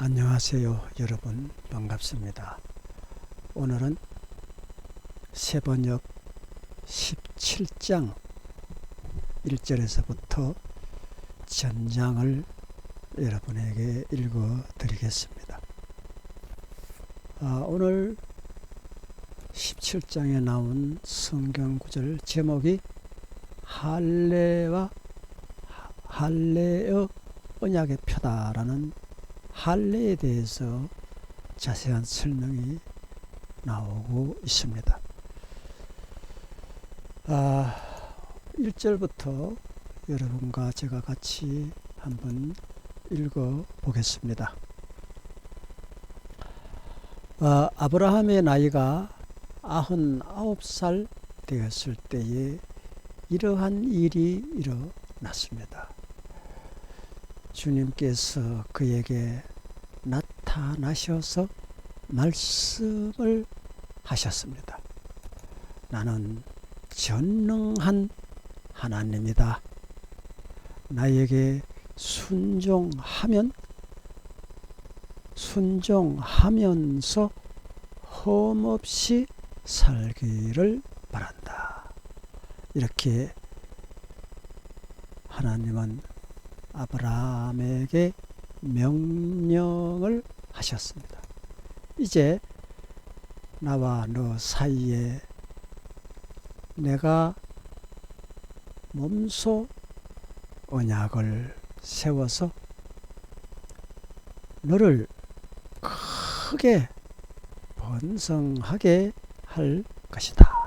안녕하세요 여러분, 반갑습니다. 오늘은 세번역 17장 1절에서부터 전장을 여러분에게 읽어 드리겠습니다. 오늘 17장에 나온 성경 구절 제목이 할례와 할례의 언약의 표다라는 할례에 대해서 자세한 설명이 나오고 있습니다. 1절부터 여러분과 제가 같이 한번 읽어 보겠습니다. 아브라함의 나이가 99살 되었을 때에 이러한 일이 일어났습니다. 주님께서 그에게 나타나셔서 말씀을 하셨습니다. 나는 전능한 하나님이다. 나에게 순종하면서 험없이 살기를 바란다. 이렇게 하나님은 아브라함에게 명령을 하셨습니다. 이제 나와 너 사이에 내가 몸소 언약을 세워서 너를 크게 번성하게 할 것이다.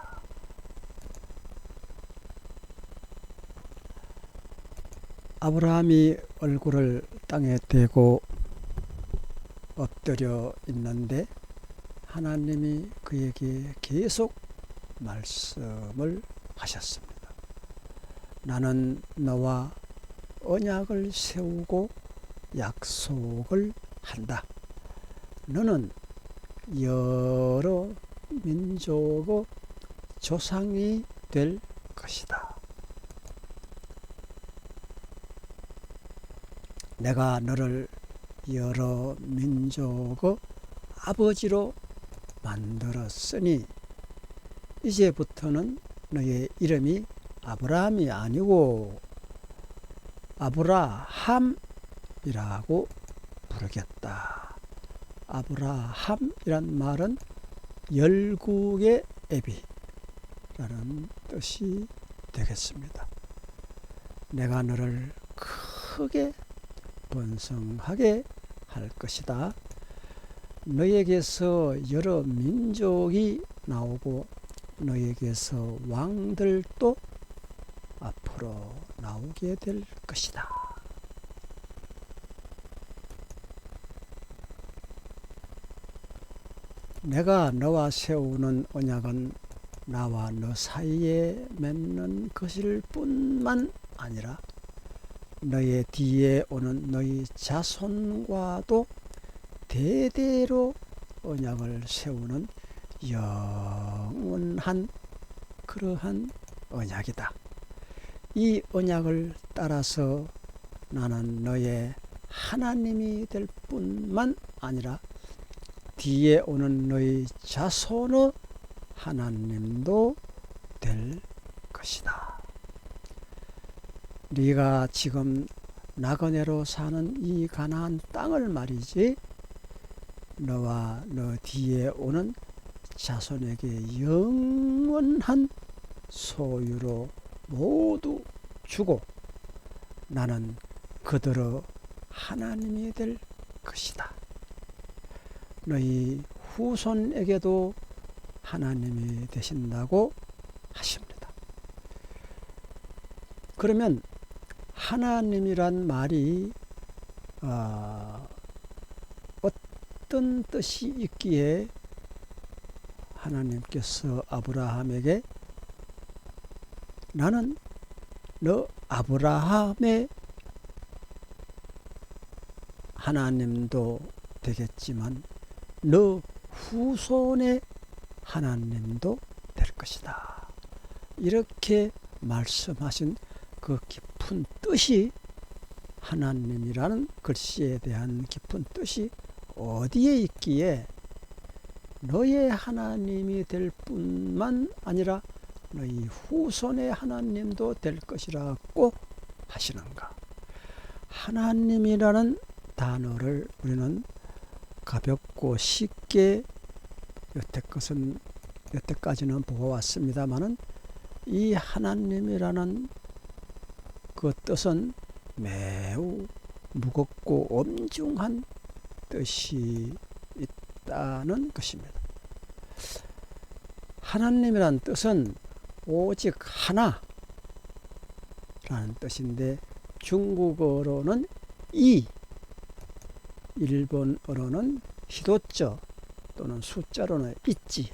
아브라함이 얼굴을 땅에 대고 엎드려 있는데 하나님이 그에게 계속 말씀을 하셨습니다. 나는 너와 언약을 세우고 약속을 한다. 너는 여러 민족의 조상이 될 것이다. 내가 너를 여러 민족의 아버지로 만들었으니 이제부터는 너의 이름이 아브라함이 아니고 아브라함이라고 부르겠다. 아브라함이란 말은 열국의 애비라는 뜻이 되겠습니다. 내가 너를 크게 번성하게 할 것이다. 너에게서 여러 민족이 나오고 너에게서 왕들도 앞으로 나오게 될 것이다. 내가 너와 세우는 언약은 나와 너 사이에 맺는 것일 뿐만 아니라 너의 뒤에 오는 너희 자손과도 대대로 언약을 세우는 영원한 그러한 언약이다. 이 언약을 따라서 나는 너의 하나님이 될 뿐만 아니라 뒤에 오는 너희 자손의 하나님도 될 것이다. 네가 지금 나그네로 사는 이 가나안 땅을 말이지 너와 너 뒤에 오는 자손에게 영원한 소유로 모두 주고 나는 그들의 하나님이 될 것이다. 너희 후손에게도 하나님이 되신다고 하십니다. 그러면 하나님이란 말이 어떤 뜻이 있기에 하나님께서 아브라함에게 나는 너 아브라함의 하나님도 되겠지만 너 후손의 하나님도 될 것이다. 이렇게 말씀하신 그 깊은 뜻이 하나님이라는 글씨에 대한 깊은 뜻이 어디에 있기에 너의 하나님이 될 뿐만 아니라 너희 후손의 하나님도 될 것이라고 하시는가. 하나님이라는 단어를 우리는 가볍고 쉽게 여태까지는 보고 왔습니다마는 이 하나님이라는 그 뜻은 매우 무겁고 엄중한 뜻이 있다는 것입니다. 하나님이란 뜻은 오직 하나라는 뜻인데 중국어로는 이, 일본어로는 히도쩌 또는 숫자로는 있지,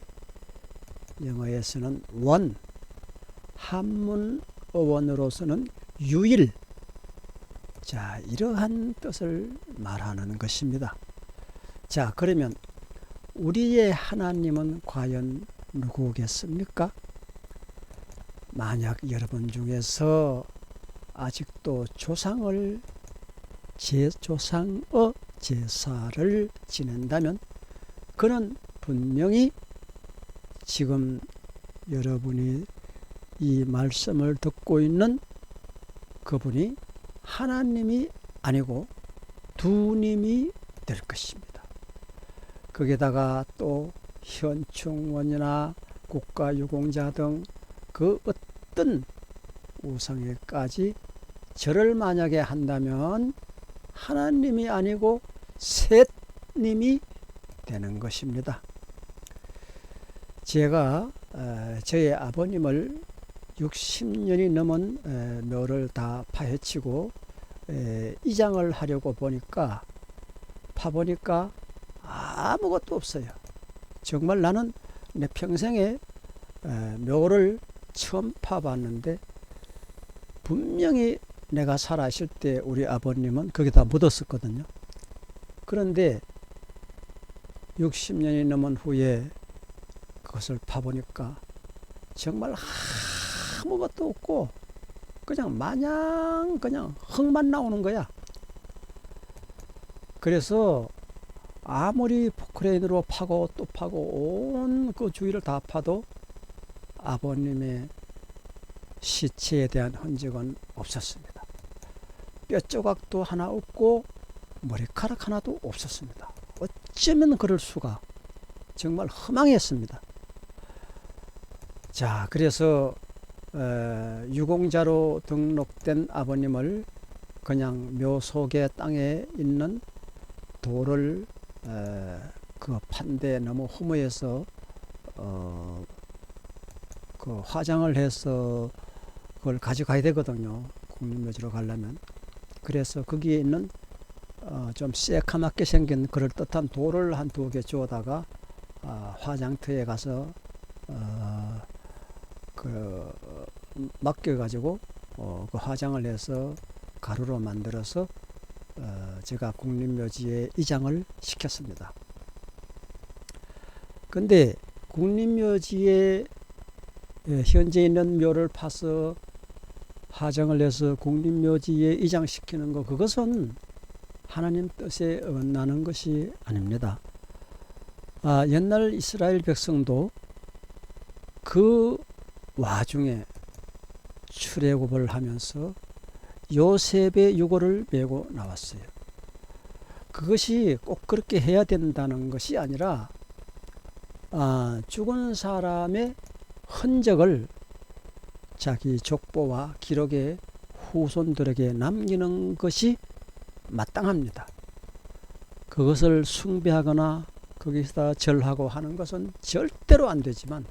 영어에서는 원, 한문어원으로서는 유일. 자, 이러한 뜻을 말하는 것입니다. 자, 그러면 우리의 하나님은 과연 누구겠습니까? 만약 여러분 중에서 아직도 조상의 제사를 지낸다면 그는 분명히 지금 여러분이 이 말씀을 듣고 있는 그분이 하나님이 아니고 두님이 될 것입니다. 거기다가 또 현충원이나 국가유공자 등 그 어떤 우상에까지 절을 만약에 한다면 하나님이 아니고 셋님이 되는 것입니다. 제가 저의 아버님을 60년이 넘은 묘를 다 파헤치고 이장을 하려고 파보니까 아무것도 없어요. 정말 나는 내 평생에 묘를 처음 파봤는데 분명히 내가 살아있을 때 우리 아버님은 거기다 묻었었거든요. 그런데 60년이 넘은 후에 그것을 파보니까 정말 아무것도 없고 그냥 마냥 그냥 흙만 나오는 거야. 그래서 아무리 포크레인으로 파고 또 파고 온 그 주위를 다 파도 아버님의 시체에 대한 흔적은 없었습니다. 뼈 조각도 하나 없고 머리카락 하나도 없었습니다. 어쩌면 그럴 수가. 정말 허망했습니다. 자, 그래서 유공자로 등록된 아버님을 그냥 묘 속의 땅에 있는 돌을 그 판대 너무 허무해서 그 화장을 해서 그걸 가져가야 되거든요. 국립묘지로 가려면. 그래서 거기에 있는 좀 새카맣게 생긴 그럴듯한 돌을 한 2개 주워다가 화장터에 가서 맡겨가지고 그 화장을 해서 가루로 만들어서 제가 국립묘지에 이장을 시켰습니다. 근데 국립묘지에 현재 있는 묘를 파서 화장을 해서 국립묘지에 이장시키는 것, 그것은 하나님 뜻에 어긋나는 것이 아닙니다. 옛날 이스라엘 백성도 그 와중에 출애굽을 하면서 요셉의 유고를 메고 나왔어요. 그것이 꼭 그렇게 해야 된다는 것이 아니라 죽은 사람의 흔적을 자기 족보와 기록에 후손들에게 남기는 것이 마땅합니다. 그것을 숭배하거나 거기서 절하고 하는 것은 절대로 안 되지만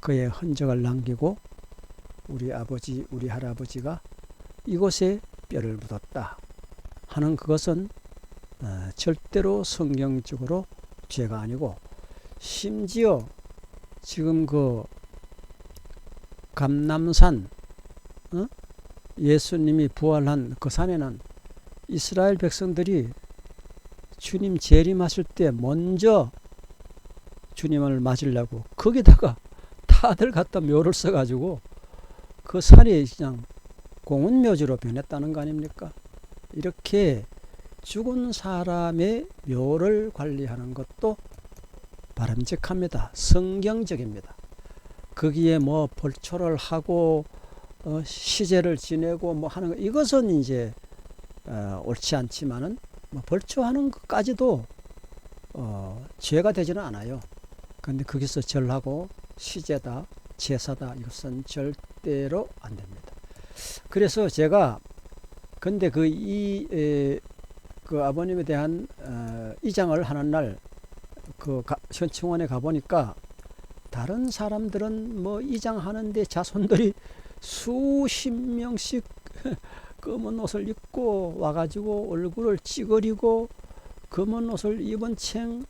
그의 흔적을 남기고 우리 아버지, 우리 할아버지가 이곳에 뼈를 묻었다 하는 그것은 절대로 성경적으로 죄가 아니고, 심지어 지금 그 감람산 예수님이 부활한 그 산에는 이스라엘 백성들이 주님 재림하실 때 먼저 주님을 맞으려고 거기다가 다들 갖다 묘를 써가지고 그 산이 그냥 공원묘지로 변했다는 거 아닙니까? 이렇게 죽은 사람의 묘를 관리하는 것도 바람직합니다. 성경적입니다. 거기에 뭐 벌초를 하고 시제를 지내고 뭐 하는 거, 이것은 이제 옳지 않지만은 뭐 벌초하는 것까지도 죄가 되지는 않아요. 근데 거기서 절하고 시제다, 제사다, 이것은 절대로 안 됩니다. 그래서 제가 근데 그 아버님에 대한 이장을 하는 날 그 현충원에 가보니까 다른 사람들은 뭐 이장하는데 자손들이 수십 명씩 검은 옷을 입고 와가지고 얼굴을 찌그리고 검은 옷을 입은 챙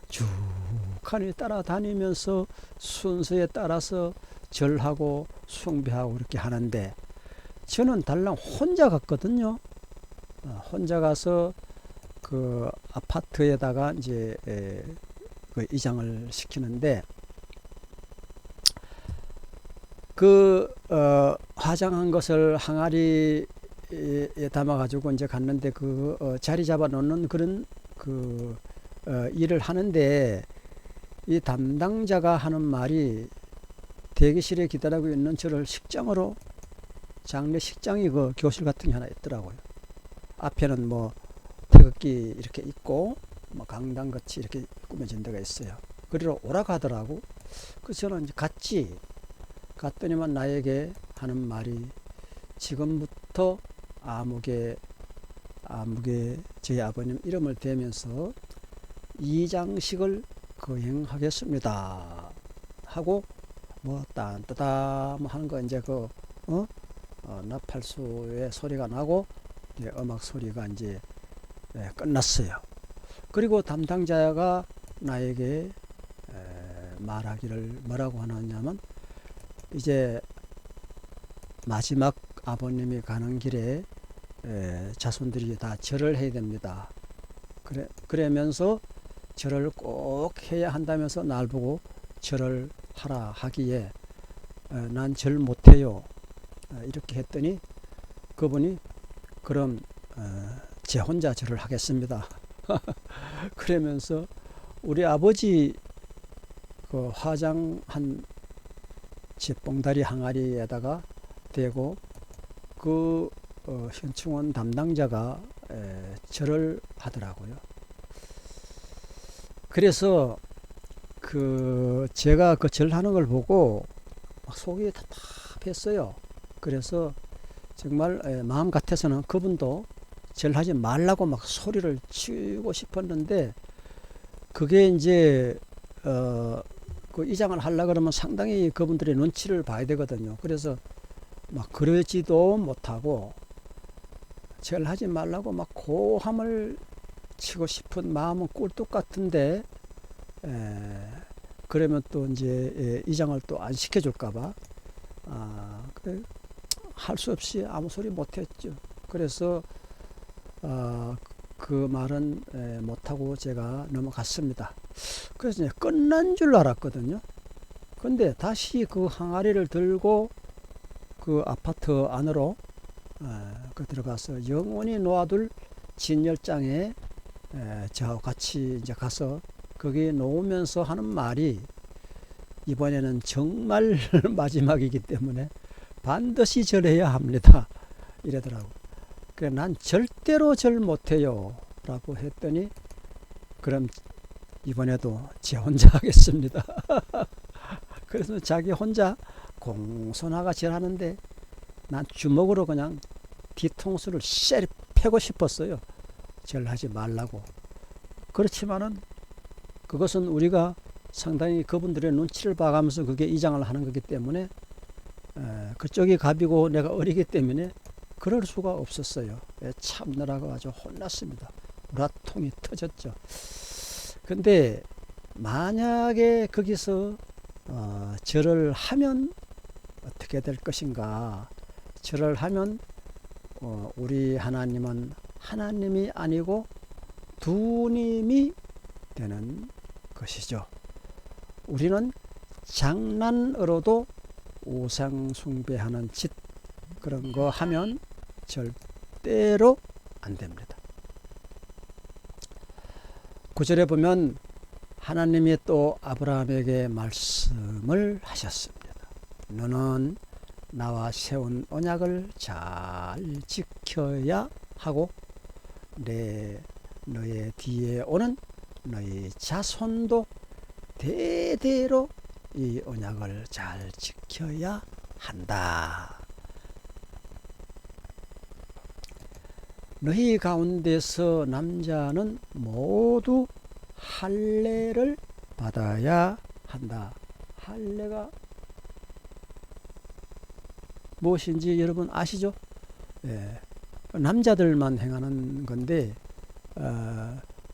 쭉하니 따라다니면서 순서에 따라서 절하고 숭배하고 그렇게 하는데, 저는 달랑 혼자 갔거든요. 혼자 가서 그 아파트에다가 이제 그 이장을 시키는데, 화장한 것을 항아리에 담아가지고 이제 갔는데 자리 잡아 놓는 그런 일을 하는데, 이 담당자가 하는 말이 대기실에 기다리고 있는 저를 식장으로, 장례식장이 그 교실 같은 게 하나 있더라고요. 앞에는 뭐 태극기 이렇게 있고 뭐 강당같이 이렇게 꾸며진 데가 있어요. 그리로 오라고 하더라고. 그래서 저는 이제 갔더니만 나에게 하는 말이, 지금부터 아무개 저희 아버님 이름을 대면서 이장식을 거행하겠습니다 하고 뭐 딴따다 뭐 하는 거, 이제 나팔수의 소리가 나고 음악 소리가 이제 끝났어요. 그리고 담당자가 나에게 말하기를 뭐라고 하느냐면, 이제 마지막 아버님이 가는 길에 자손들이 다 절을 해야 됩니다. 그러면서 절을 꼭 해야 한다면서 날 보고 절을 하라 하기에 난 절 못해요 이렇게 했더니, 그분이 그럼 제 혼자 절을 하겠습니다 그러면서 우리 아버지 그 화장한 쥐뽕다리 항아리에다가 대고 현충원 담당자가 절을 하더라고요. 그래서 제가 그 절하는 걸 보고 막 속이 답답했어요. 그래서 정말 마음 같아서는 그분도 절하지 말라고 막 소리를 치고 싶었는데, 그게 이제 그 이장을 하려고 그러면 상당히 그분들의 눈치를 봐야 되거든요. 그래서 막 그러지도 못하고 절하지 말라고 막 고함을 치고 싶은 마음은 꿀뚝 같은데, 그러면 또 이제 이장을 또 안 시켜줄까봐 할 수 없이 아무 소리 못했죠. 그래서 그 말은 못하고 제가 넘어갔습니다. 그래서 이제 끝난 줄 알았거든요. 근데 다시 그 항아리를 들고 그 아파트 안으로 들어가서 영원히 놓아둘 진열장에 저하고 같이 이제 가서 거기에 놓으면서 하는 말이, 이번에는 정말 마지막이기 때문에 반드시 절해야 합니다 이러더라고. 그래, 난 절대로 절 못해요 라고 했더니, 그럼 이번에도 제 혼자 하겠습니다 그래서 자기 혼자 공손하가 절하는데, 난 주먹으로 그냥 뒤통수를 쎄리 패고 싶었어요. 절하지 말라고. 그렇지만은 그것은 우리가 상당히 그분들의 눈치를 봐가면서 그게 이장을 하는 거기 때문에, 그쪽이 갑이고 내가 어리기 때문에 그럴 수가 없었어요. 참느라고 아주 혼났습니다. 우라통이 터졌죠. 근데 만약에 거기서 절을 하면 어떻게 될 것인가. 절을 하면 우리 하나님은 하나님이 아니고 두님이 되는 것이죠. 우리는 장난으로도 우상 숭배하는 짓, 그런 거 하면 절대로 안 됩니다. 9절에 보면 하나님이 또 아브라함에게 말씀을 하셨습니다. 너는 나와 세운 언약을 잘 지켜야 하고 너의 뒤에 오는 너희 자손도 대대로 이 언약을 잘 지켜야 한다. 너희 가운데서 남자는 모두 할례를 받아야 한다. 할례가 무엇인지 여러분 아시죠? 예, 남자들만 행하는 건데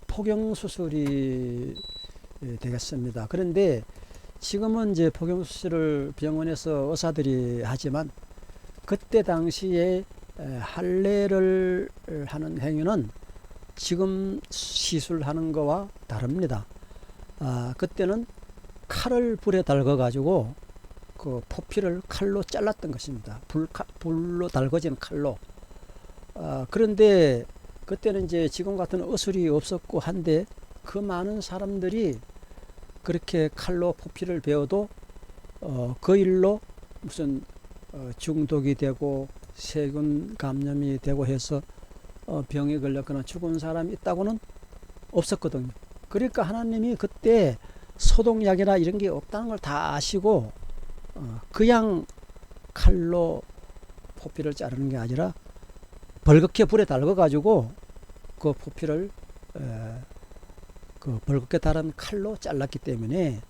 포경수술이 되겠습니다. 그런데 지금은 이제 포경수술을 병원에서 의사들이 하지만 그때 당시에 할례를 하는 행위는 지금 시술하는 거와 다릅니다. 그때는 칼을 불에 달궈 가지고 그 포피를 칼로 잘랐던 것입니다. 불로 달궈진 칼로. 그런데 그때는 이제 지금 같은 의술이 없었고 한데 그 많은 사람들이 그렇게 칼로 포피를 베어도 그 일로 무슨 중독이 되고 세균 감염이 되고 해서 병에 걸렸거나 죽은 사람이 있다고는 없었거든요. 그러니까 하나님이 그때 소독약이나 이런 게 없다는 걸 다 아시고 그냥 칼로 포피를 자르는 게 아니라 벌겋게 불에 달궈 가지고 그 포피를 그 벌겋게 달은 칼로 잘랐기 때문에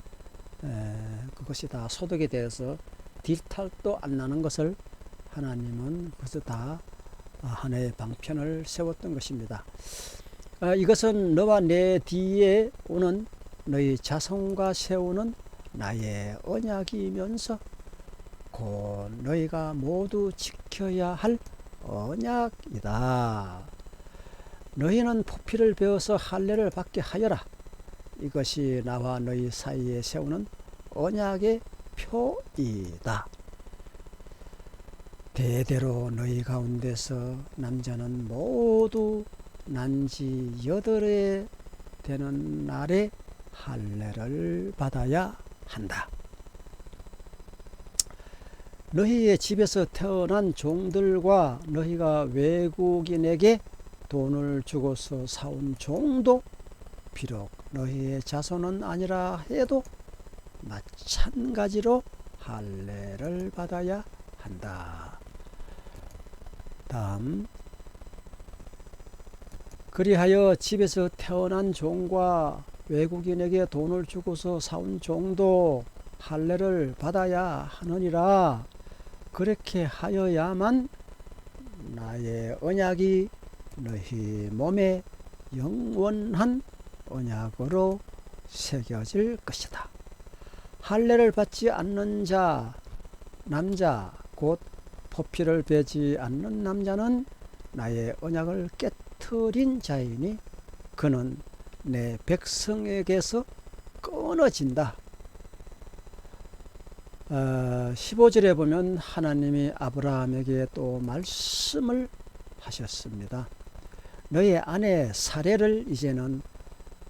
그것이 다 소독이 되어서 뒤탈도 안 나는 것을 하나님은 그것을 다 하나의 방편을 세웠던 것입니다. 이것은 너와 내 뒤에 오는 너희 자손과 세우는 나의 언약이면서 곧 너희가 모두 지켜야 할 언약이다. 너희는 포피를 베어서 할례를 받게 하여라. 이것이 나와 너희 사이에 세우는 언약의 표이다. 대대로 너희 가운데서 남자는 모두 난지 8회 되는 날에 할례를 받아야 한다. 너희의 집에서 태어난 종들과 너희가 외국인에게 돈을 주고서 사온 종도 비록 너희의 자손은 아니라 해도 마찬가지로 할례를 받아야 한다. 다음, 그리하여 집에서 태어난 종과 외국인에게 돈을 주고서 사온 종도 할례를 받아야 하느니라. 그렇게 하여야만 나의 언약이 너희 몸에 영원한 언약으로 새겨질 것이다. 할례를 받지 않는 자, 남자, 곧 포피를 베지 않는 남자는 나의 언약을 깨트린 자이니 그는 내 백성에게서 끊어진다. 15절에 보면 하나님이 아브라함에게 또 말씀을 하셨습니다. 너의 아내 사레를 이제는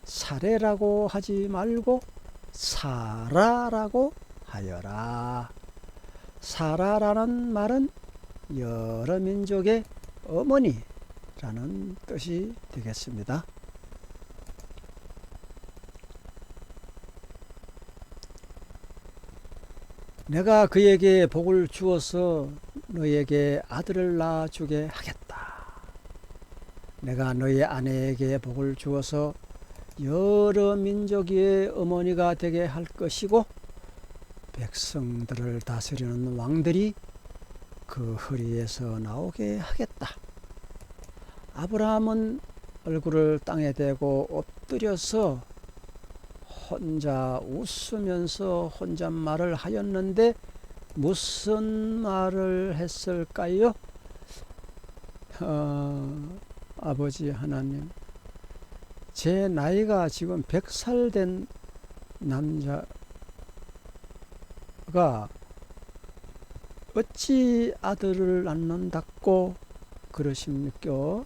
사레라고 하지 말고 사라라고 하여라. 사라라는 말은 여러 민족의 어머니라는 뜻이 되겠습니다. 내가 그에게 복을 주어서 너에게 아들을 낳아주게 하겠다. 내가 너의 아내에게 복을 주어서 여러 민족의 어머니가 되게 할 것이고 백성들을 다스리는 왕들이 그 허리에서 나오게 하겠다. 아브라함은 얼굴을 땅에 대고 엎드려서 혼자 웃으면서 혼잣말을 하였는데 무슨 말을 했을까요? 아버지 하나님, 제 나이가 지금 100살 된 남자가 어찌 아들을 낳는다고 그러십니까?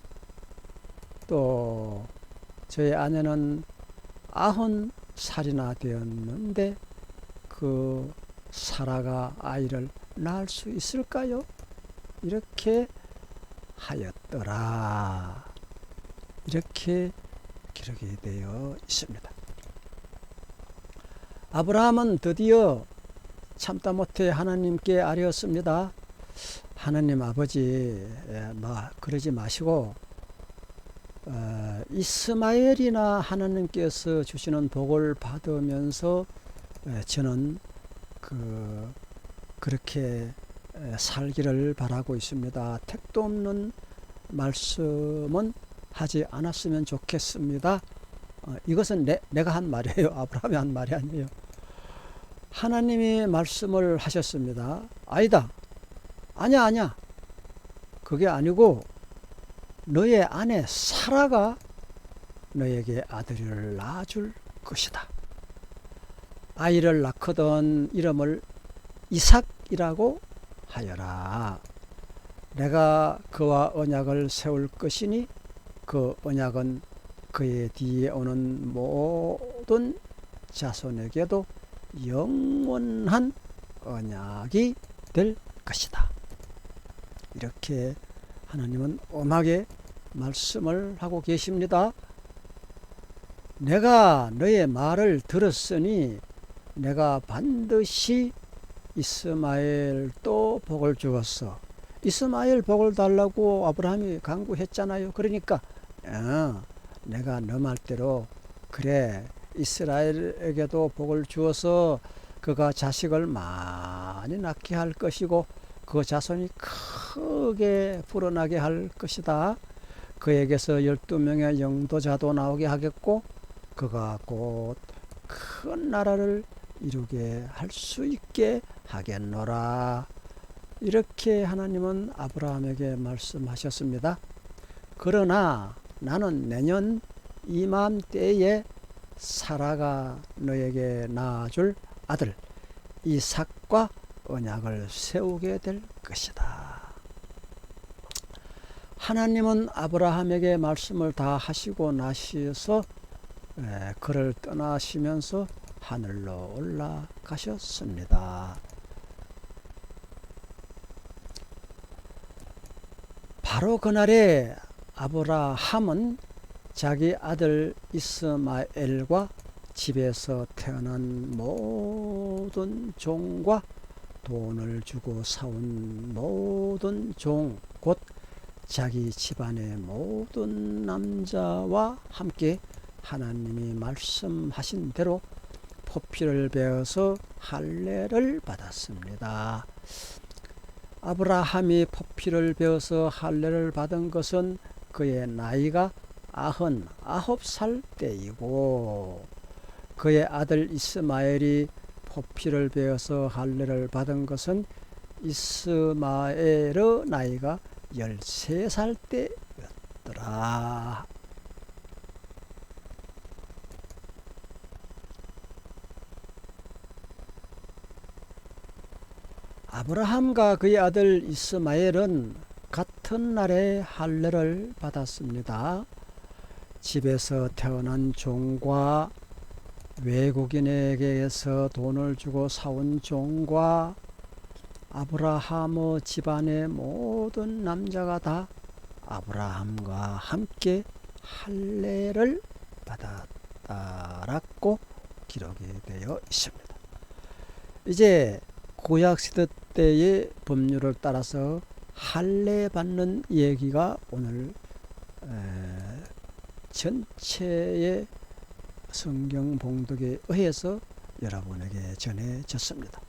또 저희 아내는 90살이나 되었는데 그 사라가 아이를 낳을 수 있을까요? 이렇게 하였더라. 이렇게 기록이 되어 있습니다. 아브라함은 드디어 참다 못해 하나님께 아뢰었습니다. 하나님 아버지, 그러지 마시고 이스마엘이나 하나님께서 주시는 복을 받으면서 저는 그렇게 살기를 바라고 있습니다. 택도 없는 말씀은 하지 않았으면 좋겠습니다. 이것은 내가 한 말이에요. 아브라함이 한 말이 아니에요. 하나님이 말씀을 하셨습니다. 아니다. 아니야. 그게 아니고 너의 아내 사라가 너에게 아들을 낳아줄 것이다. 아이를 낳거든 이름을 이삭이라고 하여라. 내가 그와 언약을 세울 것이니 그 언약은 그의 뒤에 오는 모든 자손에게도 영원한 언약이 될 것이다. 이렇게 하나님은 엄하게 말씀을 하고 계십니다. 내가 너의 말을 들었으니 내가 반드시 이스마엘도 복을 주었어. 이스마엘 복을 달라고 아브라함이 간구했잖아요. 그러니까 내가 너 말대로 그래 이스라엘에게도 복을 주어서 그가 자식을 많이 낳게 할 것이고 그 자손이 크게 불어나게 할 것이다. 그에게서 12명의 영도자도 나오게 하겠고 그가 곧 큰 나라를 이루게 할 수 있게 하겠노라. 이렇게 하나님은 아브라함에게 말씀하셨습니다. 그러나 나는 내년 이맘때에 사라가 너에게 낳아줄 아들 이삭과 언약을 세우게 될 것이다. 하나님은 아브라함에게 말씀을 다 하시고 나셔서 그를 떠나시면서 하늘로 올라가셨습니다. 바로 그날에 아브라함은 자기 아들 이스마엘과 집에서 태어난 모든 종과 돈을 주고 사온 모든 종, 곧 자기 집안의 모든 남자와 함께 하나님이 말씀하신 대로 포피를 베어서 할례를 받았습니다. 아브라함이 포피를 베어서 할례를 받은 것은 그의 나이가 99살 때이고 그의 아들 이스마엘이 포피를 베어서 할례를 받은 것은 이스마엘의 나이가 13살 때였더라. 아브라함과 그의 아들 이스마엘은 같은 날에 할례를 받았습니다. 집에서 태어난 종과 외국인에게서 돈을 주고 사온 종과 아브라함의 집안의 모든 남자가 다 아브라함과 함께 할례를 받았다라고 기록이 되어 있습니다. 이제 구약시대 때의 법률을 따라서 할례 받는 얘기가 오늘 전체의 성경 봉독에 의해서 여러분에게 전해졌습니다.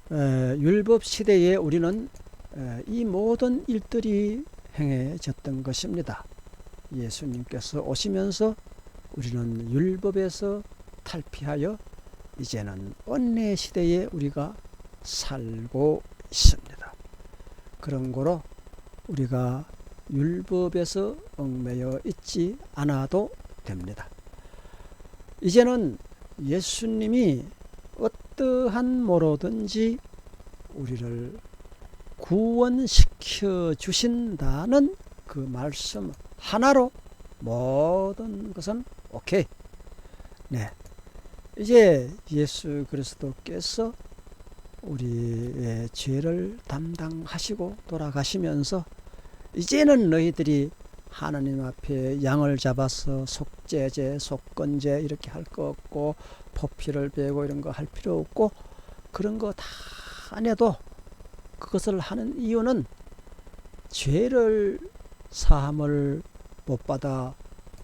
율법 시대에 우리는 이 모든 일들이 행해졌던 것입니다. 예수님께서 오시면서 우리는 율법에서 탈피하여 이제는 은혜 시대에 우리가 살고 있습니다. 그런 거로 우리가 율법에서 얽매여 있지 않아도 됩니다. 이제는 예수님이 어떠한 모로든지 우리를 구원시켜 주신다는 그 그 말씀 하나로 모든 것은 오케이. 네. 이제 예수 그리스도께서 우리의 죄를 담당하시고 돌아가시면서 이제는 너희들이 하나님 앞에 양을 잡아서 속죄제, 속건제 이렇게 할 거 없고 포피를 베고 이런 거 할 필요 없고 그런 거 다 안 해도 그것을 하는 이유는 죄를 사함을 못 받아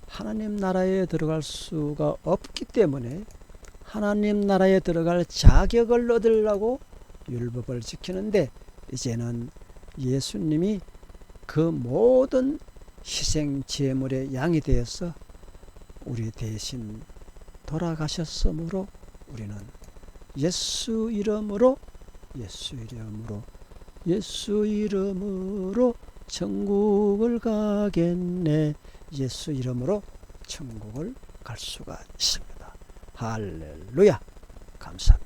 하나님 나라에 들어갈 수가 없기 때문에 하나님 나라에 들어갈 자격을 얻으려고 율법을 지키는데 이제는 예수님이 그 모든 희생 제물의 양이 되어서 우리 대신 돌아가셨으므로 우리는 예수 이름으로 천국을 가겠네. 예수 이름으로 천국을 갈 수가 있습니다. 할렐루야. 감사합니다.